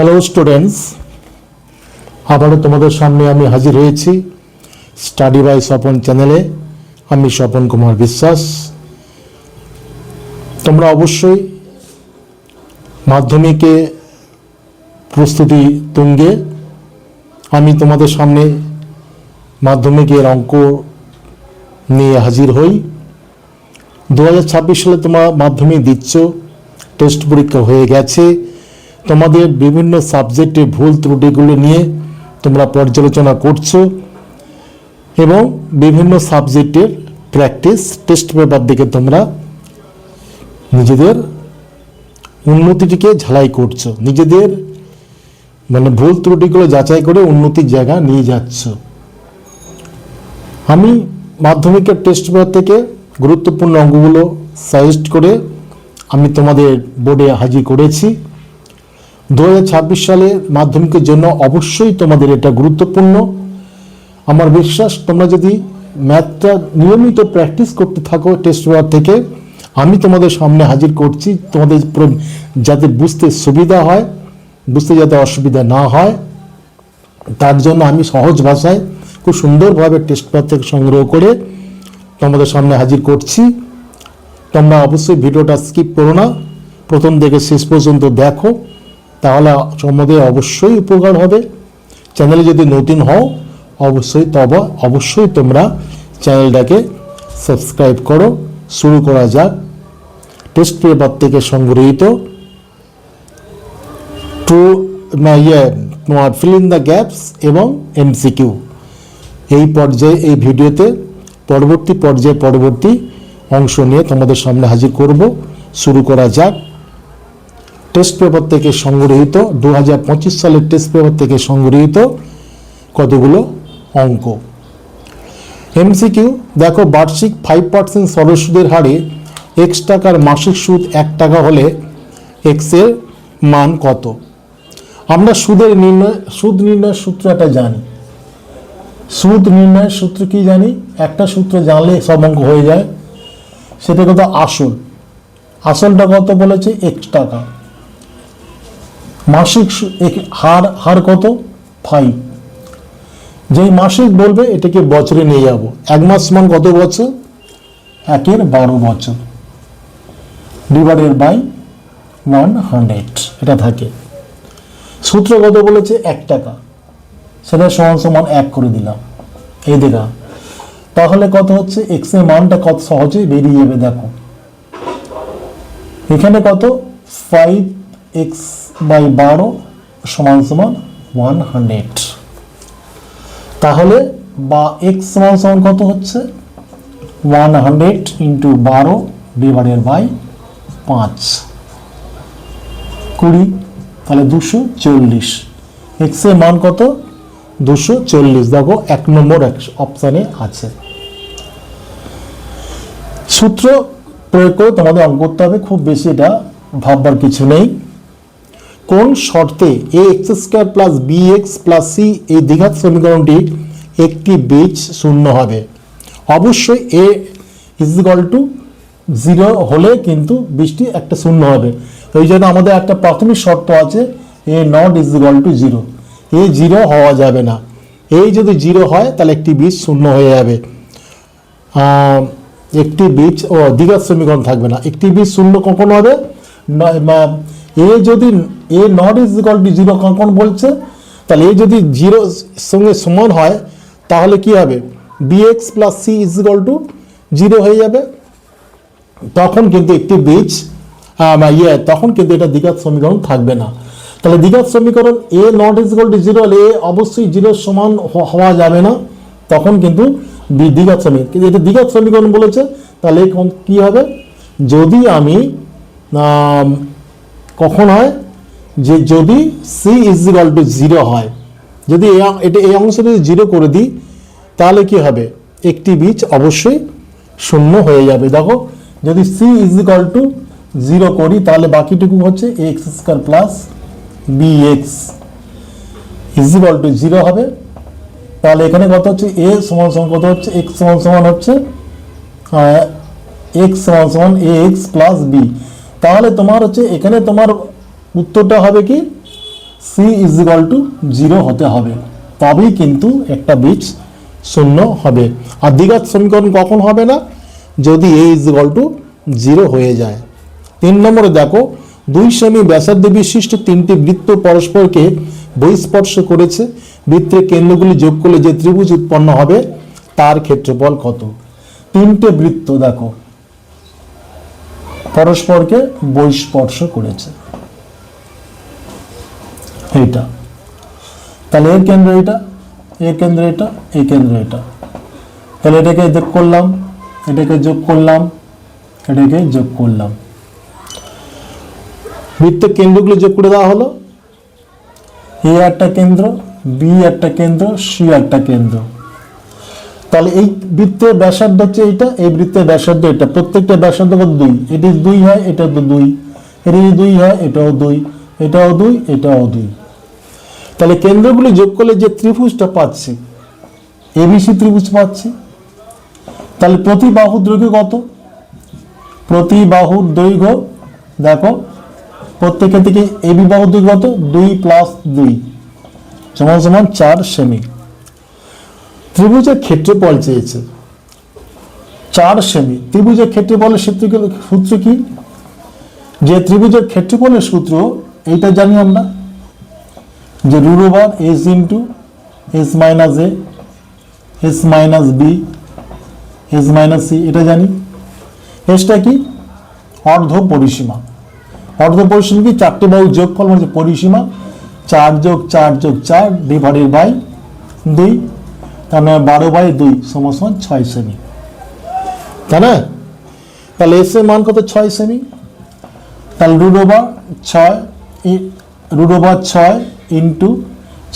Hello students, আবারও তোমাদের সামনে আমি হাজির হয়েছি স্টাডি বাই স্বপন চ্যানেলে। আমি স্বপন কুমার বিশ্বাস। তোমরা অবশ্যই মাধ্যমিকে প্রস্তুতি তুঙ্গে। আমি তোমাদের সামনে মাধ্যমিকের অঙ্ক নিয়ে হাজির হই। 2026 সালে তোমরা মাধ্যমিক দিচ্ছ, টেস্ট পরীক্ষা হয়ে গেছে। তোমাদের বিভিন্ন সাবজেক্টে ভুল ত্রুটিগুলো নিয়ে তোমরা পর্যালোচনা করছো এবং বিভিন্ন সাবজেক্টের প্র্যাকটিস টেস্ট পেপার দেখে তোমরা নিজেদের উন্নতিটিকে ঝালাই করছো, নিজেদের ভুল ত্রুটিগুলো যাচাই করে উন্নতির জায়গা নিয়ে যাচ্ছ। আমি মাধ্যমিকের টেস্ট পেপার থেকে গুরুত্বপূর্ণ অঙ্কগুলো সাজেস্ট করে আমি তোমাদের বোর্ডে হাজির করেছি। 2026 সালে মাধ্যমিকের জন্য অবশ্যই তোমাদের এটা গুরুত্বপূর্ণ। আমার বিশ্বাস তোমরা যদি ম্যাথটা নিয়মিত প্র্যাকটিস করতে থাকো টেস্ট পেপার থেকে, আমি তোমাদের সামনে হাজির করছি তোমাদের যাতে বুঝতে সুবিধা হয়, বুঝতে যাতে অসুবিধা না হয়, তার জন্য আমি সহজ ভাষায় খুব সুন্দরভাবে টেস্ট পেপার থেকে সংগ্রহ করে তোমাদের সামনে হাজির করছি। তোমরা অবশ্যই ভিডিওটা স্কিপ করো না, প্রথম থেকে শেষ পর্যন্ত দেখো, তাহলে তোমাদের অবশ্যই উপকার হবে। চ্যানেলে যদি নতুন হও অবশ্যই তোমরা চ্যানেলটাকে সাবস্ক্রাইব করো। শুরু করা যাক টেস্ট পেপার থেকে সংগৃহীত তোমার ফিল ইন দ্য গ্যাপস এবং এমসিকিউ। এই ভিডিওতে পরবর্তী অংশ নিয়ে তোমাদের সামনে হাজির করব। শুরু করা যাক। টেস্ট পেপার থেকে সংগৃহীত 2025 সালের টেস্ট পেপার থেকে সংগৃহীত কতগুলো অঙ্ক। এমসিকিউ দেখো, বার্ষিক 5% সরল সুদের হারে x টাকার মাসিক সুদ 1 টাকা হলে x এর মান কত? আমরা সুদ নির্ণয়ের সূত্রটা জানি। সুদ নির্ণয়ের সূত্র কি জানি? একটা সূত্র জানলে সব অঙ্ক হয়ে যায়। সেটা কত? আসলটা কত বলেছে? x টাকা। মাসিক হার কত? 5। যেই মাসিক বলবে এটাকে বছরে নিয়ে যাব। এক মাস সমান কত বছর? 1 এর 12 বছর ডিভাইডেড বাই 100 এটা থাকে। সূত্র কত বলেছে? 1 টাকা, সেটা সমান 1 করে দিলাম। এই দেখা তাহলে কত হচ্ছে? x এর মানটা কত সহজেই বেরিয়ে যাবে। দেখো এখানে কত? 5x বাই 12 সমান 100। তাহলে বা x সমান কত হচ্ছে? 100 ইন্টু 12 ডিভাইডেড বাই 5 20, তাহলে 240। x এর মান কত? 240। দেখো 1 নম্বর অপশানে আছে। সূত্র প্রয়োগ করে তোমাদের অঙ্ক করতে হবে, খুব বেশি এটা ভাববার কিছু নেই। কোন শর্তে ax² plus bx plus c এই দ্বিঘাত সমীকরণটি একটি বীজ শূন্য হবে? অবশ্যই a = 0 হলে কিন্তু বীজটি একটা শূন্য হবে। ওই জন্য আমাদের একটা প্রাথমিক শর্ত আছে, a not = 0। a 0 হওয়া যাবে না। এই যদি 0 হয় তাহলে একটি বীজ শূন্য হয়ে যাবে, একটি বীজ দ্বিঘাত সমীকরণ থাকবে না। একটি বীজ শূন্য কখন হবে? যদি a not = 0 কখন বলছে, তাহলে a যদি 0 সঙ্গে সমান হয় তাহলে কি হবে? bx প্লাস c = 0 হয়ে যাবে। তখন কিন্তু একটি বীজ তখন কিন্তু এটা দ্বিঘাত সমীকরণ থাকবে না। তাহলে দ্বিঘাত সমীকরণ a not = 0 হলে a অবশ্যই 0 সমান হওয়া যাবে না, তখন কিন্তু দ্বিঘাত সমীকরণ। কিন্তু এটা দ্বিঘাত সমীকরণ বলেছে, তাহলে কি হবে? যদি আমি কখন হয় যে যদি c = 0 হয়, যদি এটা এই অংশটা 0 করে দিই তাহলে কি হবে? একটি বীজ অবশ্যই শূন্য হয়ে যাবে। দেখো যদি c = 0 করি তাহলে বাকিটুকু হচ্ছে ax² প্লাস bx = 0 হবে। তাহলে এখানে কত হচ্ছে? a সমান কত হচ্ছে? x সমান হচ্ছে x সমান ax প্লাস b। তাহলে তোমার হচ্ছে এখানে তোমার উত্তরটা হবে কি? সি ইজ ইকুয়াল টু 0 হতে হবে, তবেই কিন্তু একটা বীজ শূন্য হবে। আর দ্বিঘাত সমীকরণ কখন হবে না? যদি এ ইজ ইকুয়াল টু 0 হয়ে যায়। 3 নম্বরে দেখো, 2 সেমি ব্যাসার্ধ বিশিষ্ট 3টি বৃত্ত পরস্পরকে বহিঃস্পর্শ করেছে। বৃত্তের কেন্দ্রগুলি যোগ করলে যে ত্রিভুজ উৎপন্ন হবে তার ক্ষেত্রফল কত? 3টে বৃত্ত দেখো পরস্পরকে বহিঃস্পর্শ করেছে, এইটা, তাহলে এর কেন্দ্র এটা, এর কেন্দ্র এটা, এই কেন্দ্র এটা, তাহলে এটাকে যোগ করলাম, এটাকে যোগ করলাম, এটাকে যোগ করলাম, বৃত্তের কেন্দ্রগুলো যোগ করে দেওয়া হলো। এ একটা কেন্দ্র, বি একটা কেন্দ্র, সি একটা কেন্দ্র। তাহলে এই বৃত্তের ব্যাসার্ধ হচ্ছে এইটা, এই বৃত্তের ব্যাসার্ধ এটা, প্রত্যেকটা ব্যাসার্ধ কত? 2। এটি 2 হয়, এটা তো 2, এটি 2 হয়, এটাও 2, এটাও 2, এটাও 2। তাহলে কেন্দ্রগুলি যোগ করলে যে ত্রিভুজটা পাচ্ছি, এবিসি ত্রিভুজ পাচ্ছি। তাহলে প্রতি বাহুর দৈর্ঘ্য কত? প্রতি বাহুর দৈর্ঘ্য দেখো, প্রত্যেকের থেকে এবি বাহুর দৈর্ঘ্য কত? 2 + 2 সমান সমান 4 সেমি। ত্রিভুজের ক্ষেত্রফল চেয়েছে 4 সেমি। ত্রিভুজের ক্ষেত্রফলের সূত্র কি? যে ত্রিভুজের ক্ষেত্রফলের সূত্র এইটা জানি আমরা, যে root over S into S minus A, S minus B, S minus C, এটা জানি। এসটা কি? অর্ধ পরিসীমা। অর্ধ পরিসীমা কি? 4টে বাহু যোগফল মানে পরিসীমা। 4 + 4 + 4 ডিভাইডেড বাই 2, তার মানে 12/2 সমান 6 সেমি, তাই না? তাহলে এস এর মান কত? 6 সেমি। তাহলে রুট ওভার 6 ইন্টু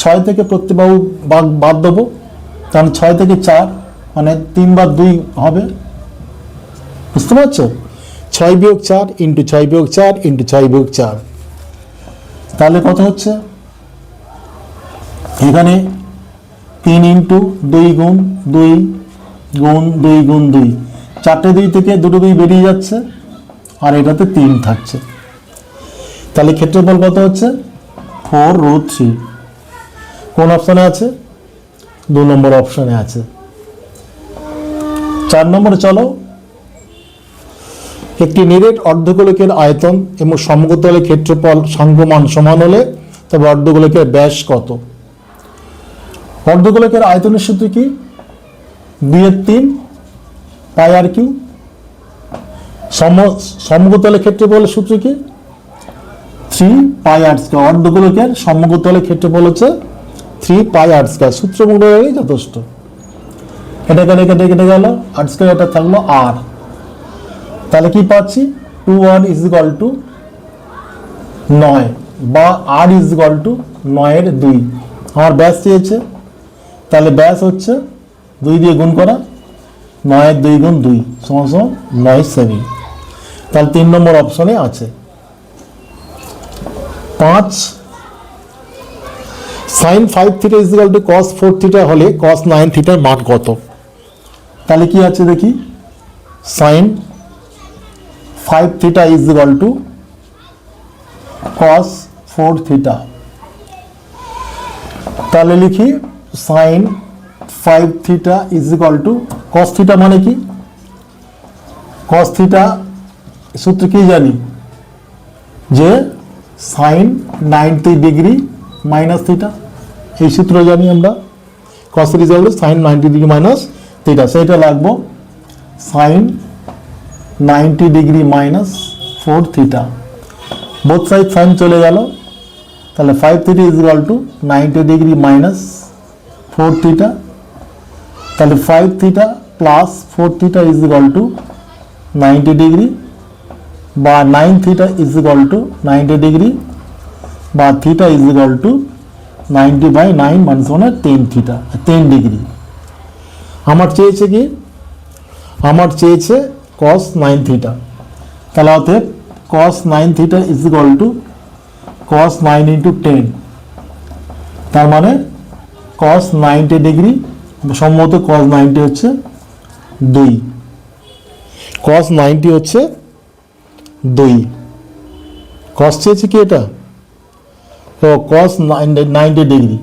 6 থেকে প্রত্যেক বাহু বাদ দেবো, তাহলে 6 থেকে 4 মানে 3/2 হবে, বুঝতে পারছো? 6 - 4 ইন্টু 6 - 4 ইন্টু 6 - 4, তাহলে কত হচ্ছে? এখানে 3 ইন্টু 2 গুণ 2 গুণ 2 গুণ 2, 4টে 2 থেকে 2টো 2 বেরিয়ে যাচ্ছে, আর এটাতে 3 থাকছে। তাহলে ক্ষেত্রফল কত হচ্ছে? 4√3। কোন অপশনে আছে? 2 নম্বর অপশনে আছে। 4 নম্বরে চলো, একটি নিরেট অর্ধগোলকের আয়তন এবং সমতলের ক্ষেত্রফল সাংঘ্যমান সমান হলে তবে অর্ধগোলকের ব্যাস কত? অর্ধগোলকের আয়তনের সূত্র কি? 2/3 πr3। সমতলের ক্ষেত্রফলের সূত্র কি? 3πr²। অর্ধগোলকের সমতলের ক্ষেত্রফল হচ্ছে 3πr²। সূত্র মনে হলেই যথেষ্ট। এটা গেলে কেটে কেটে গেল, r², এটা থাকলো r। তাহলে কি পাচ্ছি? 2r = 9 বা r = 9/2। আমার ব্যাস চেয়েছে, তাহলে ব্যাস হচ্ছে 2 দিয়ে গুণ করা, 9/2 গুণ 2 সমান 9 সেমি। তাহলে 3 নম্বর অপশনে আছে। 5 sin 5θ = cos 4θ হলে cos 9θ এর মান কত? তাহলে কি আছে দেখি, sin 5θ = cos 4θ। তাহলে লিখি sin 5θ = cos θ মানে কি? cos θ সূত্র কি জানি? যে sin 90 ডিগ্রি মাইনাস থিটা, এই সূত্র জানি আমরা। cos θ = sin 90 degree minus theta, সেইটা লাগবো sin 90 degree minus 4θ। Both side sine চলে গেল, তাহলে 5θ = 90 ডিগ্রি মাইনাস 4θ। তাহলে 5θ প্লাস 4θ = 90 ডিগ্রি, বা 9θ = 90 ডিগ্রি, বা θ = 90/9 মানে 10 ডিগ্রি। আমার চেয়েছে কি? আমার চেয়েছে cos 9θ। তাহলে অতএব cos 9θ = cos 9 × 10, তার মানে cos 90 ডিগ্রি, সম্ভবত cos 90 হচ্ছে 2, cos 90 হচ্ছে 2। cos চেয়েছে কি? এটা তো cos 90 ডিগ্রি,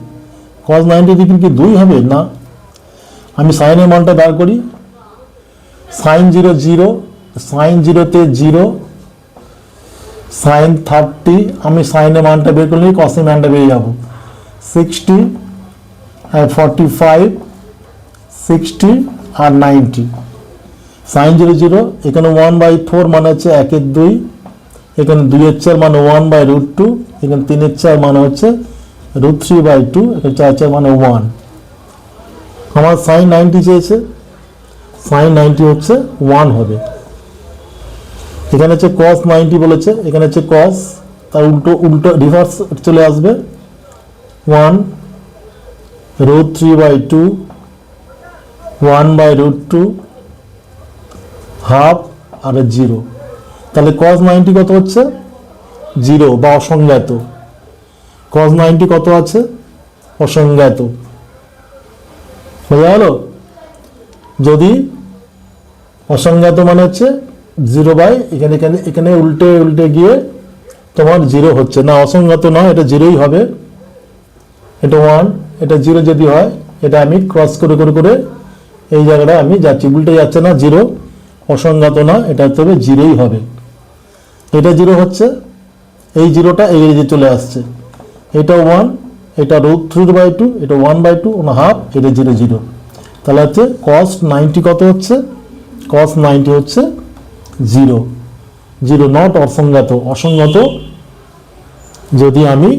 cos 90 ডিগ্রি কি 2 হবে না, আমি সাইনের মানটা বার করি, সাইন 0 0, সাইন 0-তে 0, সাইন 30, আমি সাইনের মানটা বের করলে কসের মানটা বেরিয়ে যাব 60 আর 45, 60 আর 90, সাইন 0 0, এখানে 1/4 মানে হচ্ছে 1/2, এখানে 2/4 মানে 1/√2, এখানে 3/4 মানে হচ্ছে √3/2, এখানে 4/4 মানে 1। আমার সাইন 90 চেয়েছে, সাইন 90 হচ্ছে 1 হবে। এখানে হচ্ছে cos 90 বলেছে, এখানে হচ্ছে cos, তার উল্টো রিভার্স চলে আসবে 1 √3/2, 1/√2, হাফ আর 0। তাহলে cos 90 কত হচ্ছে 0 বা অসংজ্ঞাত। cos 90 কত আছে অসংজ্ঞাত, বোঝা গেল? যদি অসংজ্ঞাত মানে হচ্ছে 0 বাই এখানে এখানে এখানে উল্টে গিয়ে তোমার 0 হচ্ছে না, অসংজ্ঞাত নয়, এটা 0ই হবে, এটা 1, এটা 0 যদি হয়, এটা আমি ক্রস করে করে করে এই জায়গাটা আমি যাচ্ছি, উল্টে যাচ্ছে না, 0 অসংজ্ঞাত না, এটা তবে 0ই হবে। এটা 0 হচ্ছে, এই 0টা এই যে চলে আসছে, এটা 1, এটা √3/2, এটা 1/2, হাফ, এটা 0 0। তাহলে হচ্ছে cos 90 কত হচ্ছে, cos 90 হচ্ছে 0 0, নট অসংজ্ঞাত। অসংজ্ঞাত যদি আমি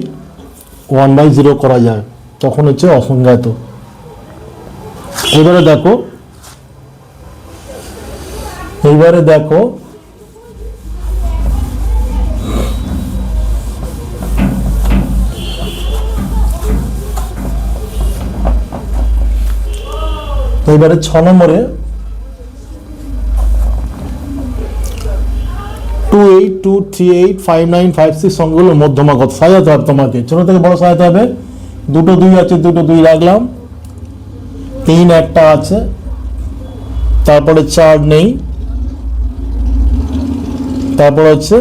1/0 করা যায় তখন হচ্ছে অসংজ্ঞাত। এবারে দেখো, এবারে 6 নম্বরে 28238595 সংখ্যাগুলোর মধ্যমা কত সাজাতে হবে তোমাকে, ছোট থেকে বড় সাজাতে হবে। দুটো 2 আছে, দুটো 2 রাখলাম, 3 একটা আছে, তারপরে 4 নেই, তারপর হচ্ছে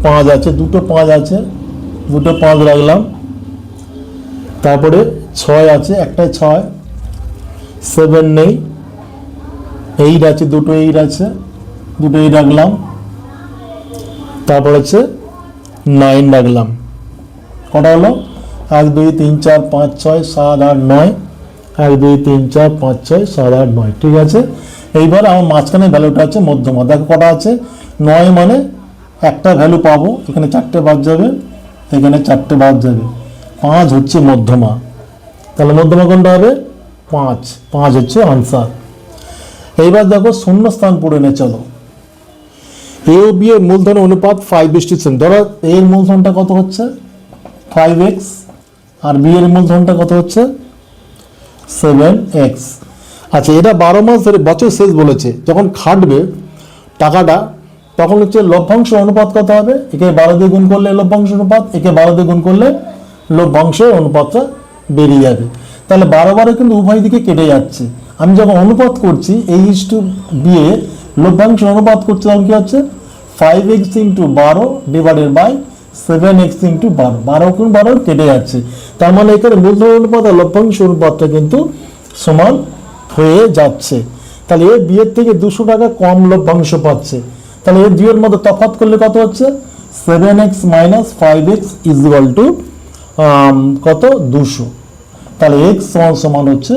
5 আছে, দুটো 5 আছে, দুটো 5 রাখলাম, তারপরে 6 আছে, একটাই 6, 7 নেই, 8 আছে, দুটো 8 আছে, দুটো 8 রাখলাম, তারপর হচ্ছে 9 রাখলাম। কটা হলো 1 2 3 4 5 6 7 8 9, 1 2 3 4 5 6 7 8 9, ঠিক আছে। এইবার আমার মাঝখানে ভ্যালুটা আছে মধ্যমা, দেখো কটা আছে 9, মানে একটা ভ্যালু পাবো, এখানে 4টে বাদ যাবে, এখানে 4টে বাদ যাবে, 5 হচ্ছে মধ্যমা। তাহলে মধ্যমা কোনটা হবে 5, 5 হচ্ছে আনসার। এইবার দেখো শূন্য স্থান পূরণে নে, চলো। এ ও বি এর মূলধন অনুপাত 5:7, ধরো এ এর মূলধনটা কত হচ্ছে 5x, আর বি এর মূলধনটা কত হচ্ছে 7x। আচ্ছা, এটা 12 মাস ধরে বছর শেষ বলেছে, যখন খাটবে টাকাটা তখন হচ্ছে লভ্যাংশ অনুপাত কত হবে, একে 12 দিয়ে গুণ করলে লভ্যাংশ অনুপাত, একে 12 দিয়ে গুণ করলে লভ্যাংশের অনুপাতটা বেরিয়ে যাবে। তাহলে 12 কিন্তু উভয় দিকে কেটে যাচ্ছে। আমি যখন অনুপাত করছি A/B এ লভ্যাংশ অনুপাত করছি, তখন কি হচ্ছে 5x × 12 ডিভাইডেড বাই 7x × 12, 12 × 12 কেটে যাচ্ছে। তার মানে এখানে মূলধন অনুপাত আর লভ্যাংশ অনুপাতটা কিন্তু সমান হয়ে যাচ্ছে। তাহলে এ বি এর থেকে 200 টাকা কম লভ্যাংশ পাচ্ছে। তাহলে এর দুইয়ের মধ্যে তফাৎ করলে কত হচ্ছে 7x - 5x = কত 200। তাহলে x সমান হচ্ছে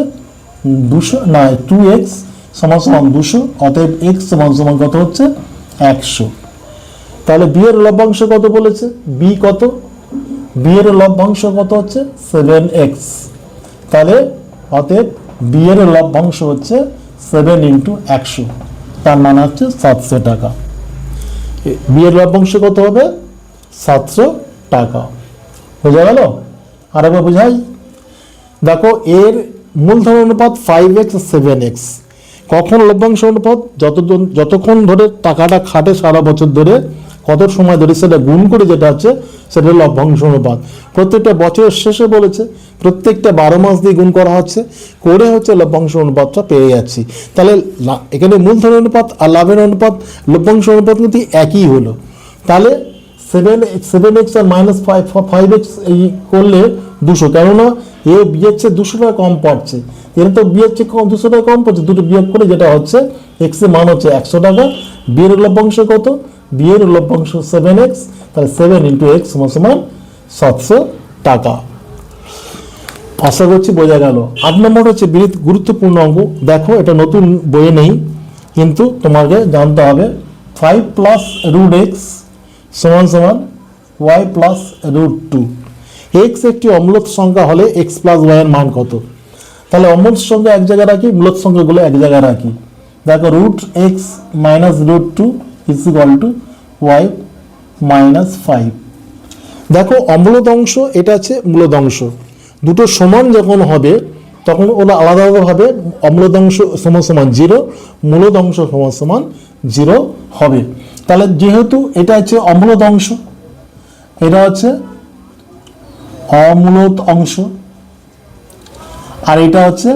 200, না 2x সমান 200, অতএব x সমান কত হচ্ছে 100। তাহলে বি এর লভ্যাংশ কত বলেছে, বি কত, বি এর লভ্যাংশ কত হচ্ছে 7x। তাহলে অতএব বি এর লভ্যাংশ হচ্ছে 7 × 100, তার মানে হচ্ছে 700 টাকা। বি এর লভ্যাংশ কত হবে 700 টাকা। বোঝা গেল? আরেকবার বোঝাই, দেখো এর মূলধন অনুপাত 5x 7x, কখন লভ্যাংশ অনুপাত, যতক্ষণ ধরে টাকাটা খাটে সারা বছর ধরে, কত সময় ধরে সেটা গুণ করে যেটা আছে সেটা লভ্যাংশ অনুপাত। প্রত্যেকটা বছরের শেষে বলেছে প্রত্যেকটা 12 মাস দিয়ে গুণ করা হচ্ছে, করে হচ্ছে লভ্যাংশ অনুপাতটা পেয়ে যাচ্ছি। তাহলে এখানে মূলধন অনুপাত আর লাভের অনুপাত লভ্যাংশ অনুপাত কিন্তু একই হলো। তাহলে 7x আর -5x এই করলে 200, কেননা এ বিয়ের চেয়ে 200 টাকা কম পড়ছে, এর তো বিয়ের চেয়ে 200 টাকা কম পড়ছে, দুটো বিয়োগ করে যেটা হচ্ছে x এর মান হচ্ছে 100 টাকা, বিয়ের লভ্যাংশ কত, বিয়ের লভ্যাংশ 7x, তাহলে 7 × x সমান 700 টাকা। আশা করছি বোঝা গেল। 8 নম্বর হচ্ছে গুরুত্বপূর্ণ অঙ্ক, দেখো এটা নতুন বইয়ে নেই কিন্তু তোমাকে জানতে হবে। 5 + √x সমান y + √2। x একটি অম্লত সংখ্যা হলে x + y এর মান কত? তাহলে অম্লত সংখ্যা এক জায়গায় রাখি, মূলত সংখ্যাগুলো এক জায়গায় রাখি। দেখো √x - √2 = y - 5। দেখো অম্লত অংশ এটা আছে মূলত অংশ, দুটো সমান যখন হবে তখন ওরা আলাদা আলাদা হবে, অম্লত অংশ সমান 0, মূলত অংশ সমান 0 হবে। তাহলে যেহেতু এটা হচ্ছে অম্লত অংশ, এটা হচ্ছে অমূলত অংশ, আর এটা হচ্ছে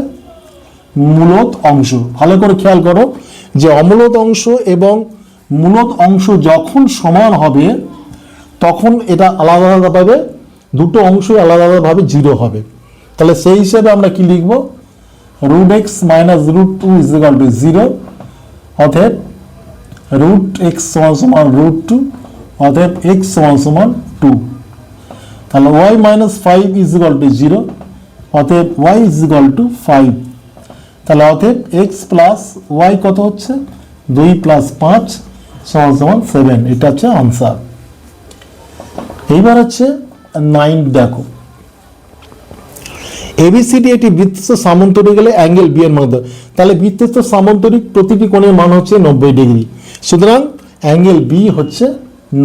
মূলত অংশ। ভালো করে খেয়াল করো যে অমূলত অংশ এবং মূলত অংশ যখন সমান হবে তখন এটা আলাদা আলাদা পাবে, দুটো অংশই আলাদা আলাদাভাবে 0 হবে। তাহলে সেই হিসাবে আমরা কি লিখব? √x - √2 = 0, অতএব √x = √2, অতএব x = 2। তাহলে y - 5 = 0, অতএব y = 5। তাহলে অতএব x + y কত হচ্ছে? 2 + 5 = 7। এটা হচ্ছে আনসার। এইবার হচ্ছে 9। দেখো ABCD একটি বৃত্তস্থ সামান্তরিক হলে অ্যাঙ্গেল বি এর মান কত? তাহলে বৃত্তস্থ সামান্তরিক প্রতিটি কোণের মান হচ্ছে 90 ডিগ্রি, সুতরাং অ্যাঙ্গেল বি হচ্ছে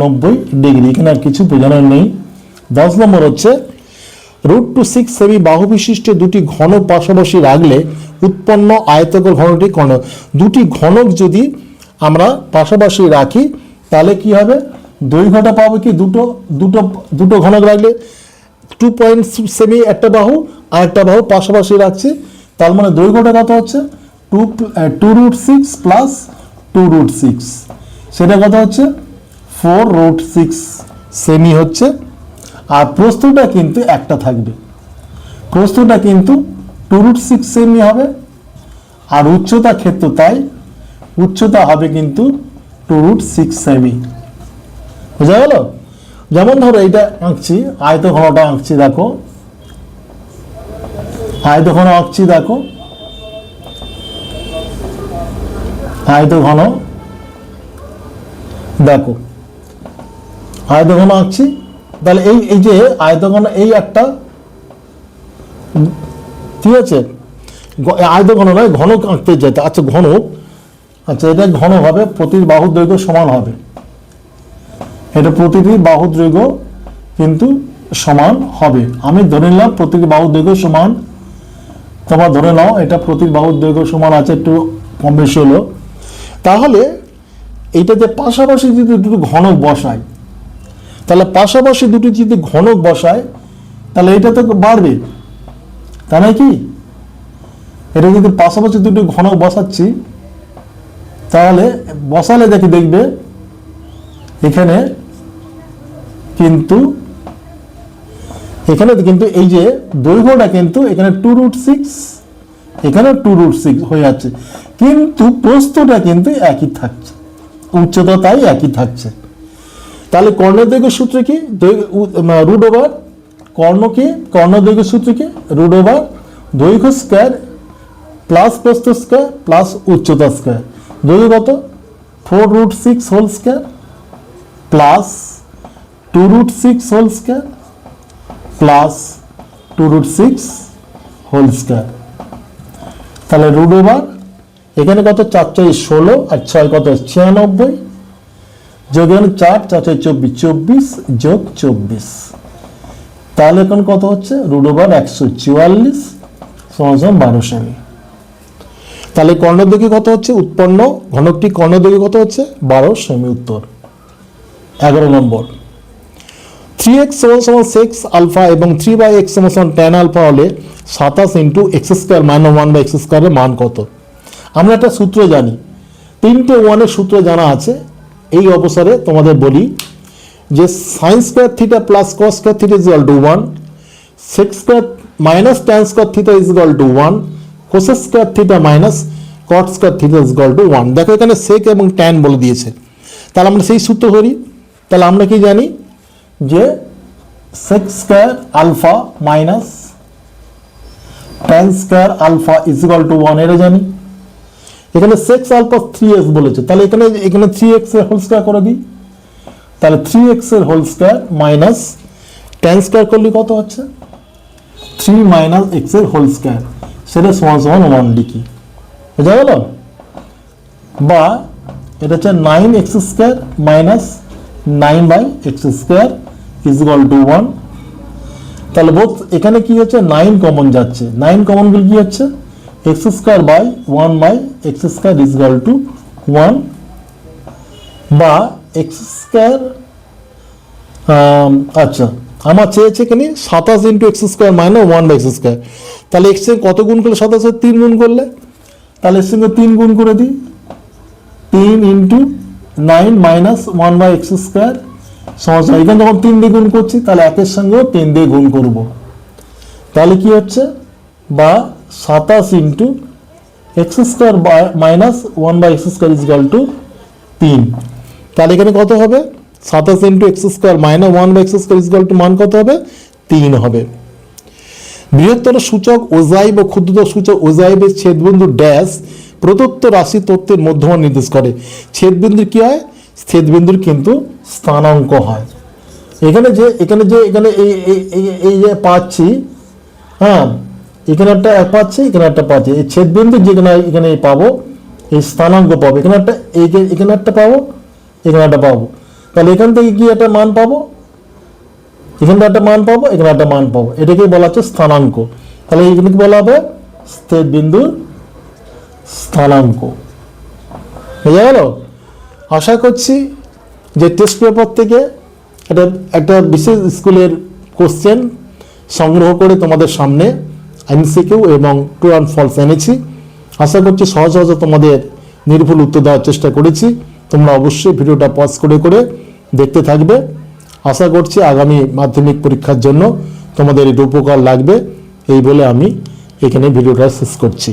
90 ডিগ্রি, এখানে আর কিছু বোঝানোর নেই। 10 নম্বর হচ্ছে √6 সেমি বাহু বিশিষ্ট দুটি ঘনক পাশাপাশি রাখলে উৎপন্ন আয়তকার ঘনকটি কর্ণ। দুটি ঘনক যদি আমরা পাশাপাশি রাখি তাহলে কি হবে? দৈর্ঘ্যটা পাবো কি? দুটো ঘনক রাখলে 2 সেমি একটা বাহু আর একটা বাহু পাশাপাশি রাখছি, তার মানে দৈর্ঘ্যটা কত হচ্ছে? 2√6 + 2√6, সেটা কত হচ্ছে? 4√6 সেমি হচ্ছে। আর প্রস্থটা কিন্তু একটা থাকবে, প্রস্থটা কিন্তু 2√6 সেমি হবে, আর উচ্চতা ক্ষেত্র তাই উচ্চতা হবে কিন্তু 2√6 সেমি। বুঝা গেল? যেমন ধরো এইটা আঁকছি, আয়তঘনটা আঁকছি, দেখো আয়তঘন আঁকছি, দেখো আয়তঘন, দেখো আয়তঘন আঁকছি। তাহলে এই যে আয়তঘন, এই একটা, ঠিক আছে, আয়তঘন নয় ঘনক আঁকতে যেতে। আচ্ছা ঘনক, আচ্ছা এটা ঘনক হবে, প্রতিটি বাহুর দৈর্ঘ্য সমান হবে, এটা প্রতিটি বাহুর দৈর্ঘ্য কিন্তু সমান হবে। আমি ধরে নিলাম প্রতিটি বাহুর দৈর্ঘ্য সমান, তোমরা ধরে নাও এটা প্রতিটি বাহুর দৈর্ঘ্য সমান আছে, একটু কম বেশি হলো। তাহলে এইটাতে পাশাপাশি যদি দুটো ঘনক বসায়, তাহলে পাশাপাশি দুটি যদি ঘনক বসায় তাহলে এটা তো বাড়বে, তাই নয় কি? এটা যদি পাশাপাশি দুটি ঘনক বসাচ্ছি তাহলে বসালে দেখবে এখানে কিন্তু এই যে দৈর্ঘ্যটা কিন্তু এখানে 2√6, এখানে 2√6 হয়ে যাচ্ছে, কিন্তু প্রস্থটা কিন্তু একই থাকছে, উচ্চতা তাই একই থাকছে। তাহলে কর্ণের দৈর্ঘ্য সূত্র কি? √, কর্ণ কি? কর্ণ দৈর্ঘ্য সূত্র কি? √, দৈর্ঘ্য স্কয়ার প্লাস প্রস্থ স্কয়ার প্লাস উচ্চতা স্কয়ার। দৈর্ঘ্য কত? 4√6 whole square plus 2√6 whole square plus 2√6 whole square. তাহলে √, এখানে কত? 4 × 4 = 16 আর 6 কত? 96, যোগ এখানে 4 × 4 = 24, 24 যোগ 24, তাহলে এখন কত হচ্ছে? √, 144 = 12 সেমি। তাহলে কর্ণদৈর্ঘ্য কত হচ্ছে? উৎপন্ন ঘনকটি কর্ণদৈর্ঘ্য কত হচ্ছে? 12 সেমি। উত্তর। 11 নম্বর 3x = sec আলফা এবং 3/x = tan আলফা হলে 27 × x² - 1/x² এর মান কত? আমরা একটা সূত্র জানি, 3টে 1 এর সূত্র জানা আছে। এই অবসরে তোমাদের বলি, যে sine square theta plus cos square theta is equal to 1, sec square minus tan square theta is equal to 1, cosec square theta minus cot square theta is equal to 1। দেখো এখানে সেক এবং ট্যান বলে দিয়েছে, তাহলে আমরা সেই সূত্র করি। তাহলে আমরা কি জানি যে sec square alpha minus tan square alpha is equal to 1 এটা জানি। এখানে সেক্স আলফা 3x বলেছে, তাহলে এখানে এখানে 3x এর হোল স্কোয়ার করে দিই। তাহলে 3x এর whole square minus tan square করলে কত হচ্ছে 3 মাইনাস x এর হোল স্কোয়ার, সেটা সমান সমান 1 লিখি, বুঝা গেল? বা এটা হচ্ছে 9x square minus 9/x square is equal to 1। তাহলে বোধ এখানে কি হচ্ছে 9 কমন যাচ্ছে, 9 কমন গেলে কি হচ্ছে x square by 1/x square is equal to 1, বা x স্কোয়ার আচ্ছা আমার চেয়েছে এখানে 27 into x square minus 1/x square. তাহলে x এর কত গুণ করলে 27 3 গুণ করলে, তাহলে এর সঙ্গে 3 গুণ করে দিই, 3 ইন্টু 9 মাইনাস 1/x স্কোয়ার সমান, এখানে যখন 3 দিয়ে গুণ করছি তাহলে একের সঙ্গেও 3 দিয়ে গুণ করব, তাহলে কি হচ্ছে বা 27 into x square minus 1/x square is equal two 3। তাহলে এখানে কত হবে 27 into x square minus 1/x square is equal two মান কত হবে 3 হবে। বৃহত্তর সূচক ওজাইব ও ক্ষুদ্রতর সূচক ওজাইবের ছেদবিন্দু ড্যাশ প্রদত্ত রাশি তত্ত্বের মধ্যমান নির্দেশ করে। ছেদবিন্দুর কি হয়, ছেদবিন্দুর কিন্তু স্থানাঙ্ক হয়। এখানে যে এই যে পাচ্ছি, হ্যাঁ এখানে একটা পাচ্ছি, এখানে একটা পাচ্ছি, এই ছেদবিন্দু যেখানে এখানে পাবো এই স্থানাঙ্ক পাবো, এখানে একটা এখানে একটা পাবো, এখানে একটা পাবো। তাহলে এখান থেকে কি একটা মান পাবো, এখানে একটা মান পাবো, এখানে একটা মান পাবো, এটাকেই বলা হচ্ছে স্থানাঙ্ক। তাহলে এখানে কি বলা হবে ছেদবিন্দুর স্থানাঙ্ক। বুঝা গেল? আশা করছি যে টেস্ট পেপার থেকে একটা বিশেষ স্কুলের কোশ্চেন সংগ্রহ করে তোমাদের সামনে এমসিকিউ এবং ট্রু অ্যান্ড ফলস এনেছি। আশা করছি সহজ সহজে তোমাদের নির্ভুল উত্তর দেওয়ার চেষ্টা করেছি। তোমরা অবশ্যই ভিডিওটা পজ করে করে দেখতে থাকবে। আশা করছি আগামী মাধ্যমিক পরীক্ষার জন্য তোমাদের এটা উপকার লাগবে। এই বলে আমি এখানে ভিডিওটা শেষ করছি।